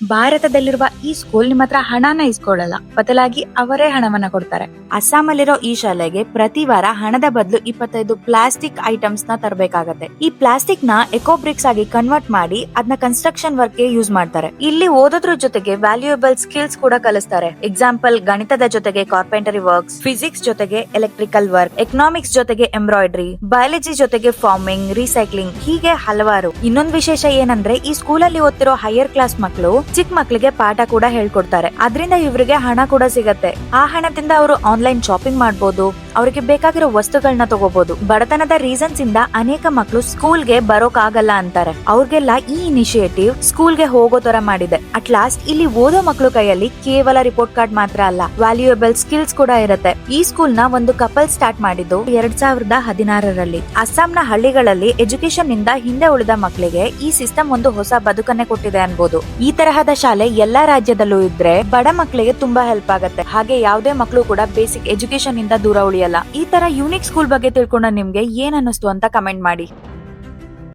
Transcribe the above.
ಭಾರತದಲ್ಲಿರುವ ಈ ಸ್ಕೂಲ್ ನಿಮ್ಮ ಹತ್ರ ಹಣನ ಇಸ್ಕೊಳ್ಳಲ್ಲ, ಬದಲಾಗಿ ಅವರೇ ಹಣವನ್ನ ಕೊಡ್ತಾರೆ. ಅಸ್ಸಾಮಲ್ಲಿರೋ ಈ ಶಾಲೆಗೆ ಪ್ರತಿ ವಾರ ಹಣದ ಬದಲು 25 ಪ್ಲಾಸ್ಟಿಕ್ ಐಟಮ್ಸ್ ನ ತರಬೇಕಾಗತ್ತೆ. ಈ ಪ್ಲಾಸ್ಟಿಕ್ ನ ಎಕೋಬ್ರಿಕ್ಸ್ ಆಗಿ ಕನ್ವರ್ಟ್ ಮಾಡಿ ಅದನ್ನ ಕನ್ಸ್ಟ್ರಕ್ಷನ್ ವರ್ಕ್ ಗೆ ಯೂಸ್ ಮಾಡ್ತಾರೆ. ಇಲ್ಲಿ ಓದೋದ್ರ ಜೊತೆಗೆ ವ್ಯಾಲ್ಯೂಯಬಲ್ ಸ್ಕಿಲ್ಸ್ ಕೂಡ ಕಲಿಸ್ತಾರೆ. ಎಕ್ಸಾಂಪಲ್, ಗಣಿತದ ಜೊತೆಗೆ ಕಾರ್ಪೆಂಟರಿ ವರ್ಕ್ಸ್, ಫಿಸಿಕ್ಸ್ ಜೊತೆಗೆ ಎಲೆಕ್ಟ್ರಿಕಲ್ ವರ್ಕ್, ಎಕನಾಮಿಕ್ಸ್ ಜೊತೆಗೆ ಎಂಬ್ರಾಯ್ಡ್ರಿ, ಬಯಾಲಜಿ ಜೊತೆಗೆ ಫಾರ್ಮಿಂಗ್, ರೀಸೈಕ್ಲಿಂಗ್, ಹೀಗೆ ಹಲವಾರು. ಇನ್ನೊಂದು ವಿಶೇಷ ಏನಂದ್ರೆ ಈ ಸ್ಕೂಲಲ್ಲಿ ಓದ್ತಿರೋ ಹೈಯರ್ ಕ್ಲಾಸ್ ಮಕ್ಕಳು ಚಿಕ್ಕ ಮಕ್ಕಳಿಗೆ ಪಾಠ ಕೂಡ ಹೇಳ್ಕೊಡ್ತಾರೆ. ಅದರಿಂದ ಇವರಿಗೆ ಹಣ ಕೂಡ ಸಿಗತ್ತೆ. ಆ ಹಣದಿಂದ ಅವರು ಆನ್ಲೈನ್ ಶಾಪಿಂಗ್ ಮಾಡಬಹುದು, ಅವರಿಗೆ ಬೇಕಾಗಿರೋ ವಸ್ತುಗಳನ್ನ ತಗೋಬಹುದು. ಬಡತನದ ರೀಸನ್ಸ್ ಇಂದ ಅನೇಕ ಮಕ್ಕಳು ಸ್ಕೂಲ್ಗೆ ಬರೋಕ್ ಆಗಲ್ಲ ಅಂತಾರೆ. ಅವ್ರಿಗೆಲ್ಲ ಈ ಇನಿಷಿಯೇಟಿವ್ ಸ್ಕೂಲ್ಗೆ ಹೋಗೋ ತರ ಮಾಡಿದೆ. ಅಟ್ ಲಾಸ್ಟ್ ಇಲ್ಲಿ ಓದೋ ಮಕ್ಕಳು ಕೈಯಲ್ಲಿ ಕೇವಲ ರಿಪೋರ್ಟ್ ಕಾರ್ಡ್ ಮಾತ್ರ ಅಲ್ಲ, ವ್ಯಾಲ್ಯೂಯಬಲ್ ಸ್ಕಿಲ್ಸ್ ಕೂಡ ಇರುತ್ತೆ. ಈ ಸ್ಕೂಲ್ ನ ಒಂದು ಕಪಲ್ ಸ್ಟಾರ್ಟ್ ಮಾಡಿದ್ದು 2016ರಲ್ಲಿ. ಅಸ್ಸಾಂನ ಹಳ್ಳಿಗಳಲ್ಲಿ ಎಜುಕೇಶನ್ ನಿಂದ ಹಿಂದೆ ಉಳಿದ ಮಕ್ಕಳಿಗೆ ಈ ಸಿಸ್ಟಮ್ ಒಂದು ಹೊಸ ಬದುಕನ್ನೇ ಕೊಟ್ಟಿದೆ ಅನ್ಬೋದು. ಈ ತರಹದ ಶಾಲೆ ಎಲ್ಲಾ ರಾಜ್ಯದಲ್ಲೂ ಇದ್ರೆ ಬಡ ಮಕ್ಕಳಿಗೆ ತುಂಬಾ ಹೆಲ್ಪ್ ಆಗುತ್ತೆ. ಹಾಗೆ ಯಾವುದೇ ಮಕ್ಕಳು ಕೂಡ ಬೇಸಿಕ್ ಎಜುಕೇಶನ್ ಇಂದ ದೂರ ಉಳಿಯಲ್ಲ. ಈ ತರ ಯೂನಿಕ್ ಸ್ಕೂಲ್ ಬಗ್ಗೆ ತಿಳ್ಕೊಂಡ ನಿಮ್ಗೆ ಏನ್ ಅನ್ನಿಸ್ತು ಅಂತ ಕಮೆಂಟ್ ಮಾಡಿ.